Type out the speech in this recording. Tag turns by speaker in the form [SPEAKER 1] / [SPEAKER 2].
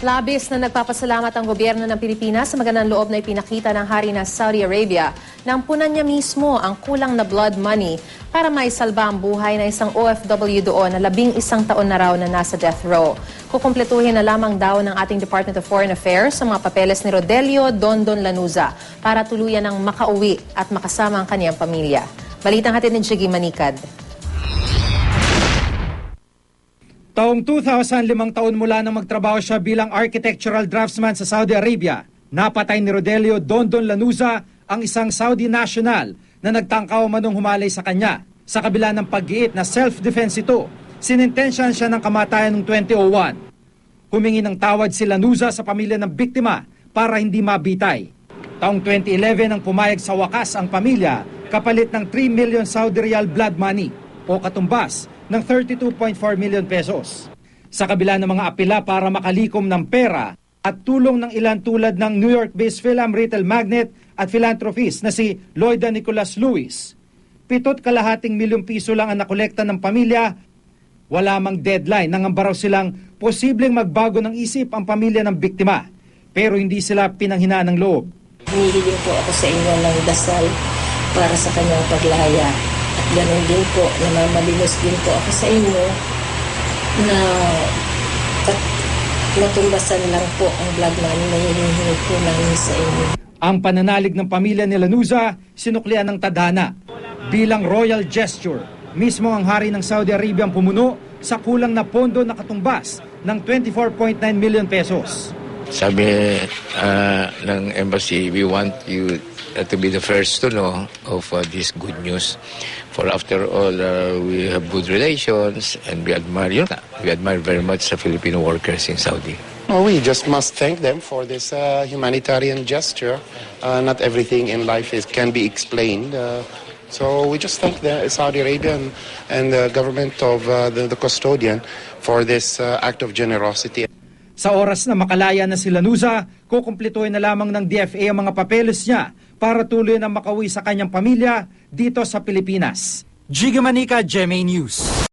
[SPEAKER 1] Labis na nagpapasalamat ang gobyerno ng Pilipinas sa magandang loob na ipinakita ng hari ng Saudi Arabia nang punan niya mismo ang kulang na blood money para maisalba ang buhay ng isang OFW doon na 11 taon na raw na nasa death row. Kukumpletuhin na lamang daw ng ating Department of Foreign Affairs sa mga papeles ni Rodelio Dondon Lanuza para tuluyan ng makauwi at makasama ang kaniyang pamilya. Balitang hatid ni Jiggy Manikad.
[SPEAKER 2] Taong 2000, 5 taon mula nang magtrabaho siya bilang architectural draftsman sa Saudi Arabia, napatay ni Rodelio Dondon Lanuza ang isang Saudi national na nagtangkaw manong humalay sa kanya. Sa kabila ng pag-iit na self-defense ito, sinintensyahan siya ng kamatayan noong 2001. Humingi ng tawad si Lanuza sa pamilya ng biktima para hindi mabitay. Taong 2011 ang pumayag sa wakas ang pamilya kapalit ng 3 million Saudi Riyal blood money o katumbas ng 32.4 million pesos. Sa kabila ng mga apela para makalikom ng pera at tulong ng ilan tulad ng New York-based film retail magnate at philanthropist na si Loida Nicolas Lewis, 7.5 milyong piso lang ang nakolekta ng pamilya. Wala mang deadline, nangamba raw silang posibleng magbago ng isip ang pamilya ng biktima, pero hindi sila pinanghinaan ng loob.
[SPEAKER 3] Humihiling po ako sa inyo ng dasal para sa kanyang paglaya. At ganoon din po, namamalinos din po ako sa inyo na matumbasan lang po ang blood money na hinihingi po namin sa inyo.
[SPEAKER 2] Ang pananalig ng pamilya ni Lanuza sinuklian ng tadhana. Bilang royal gesture, mismo ang hari ng Saudi Arabia ang pumuno sa kulang na pondo na katumbas ng 24.9 million pesos.
[SPEAKER 4] Sabi ng embassy, we want you to be the first to know of this good news. For after all, we have good relations and we admire very much the Filipino workers in Saudi.
[SPEAKER 5] We just must thank them for this humanitarian gesture. Not everything in life can be explained. So we just thank the Saudi Arabia and the government of the custodian for this act of generosity.
[SPEAKER 2] Sa oras na makalaya na si Lanuza, kukumpletuhin na lamang ng DFA ang mga papeles niya para tuloy na makauwi sa kanyang pamilya dito sa Pilipinas. Jiggy Manikad, GMA News.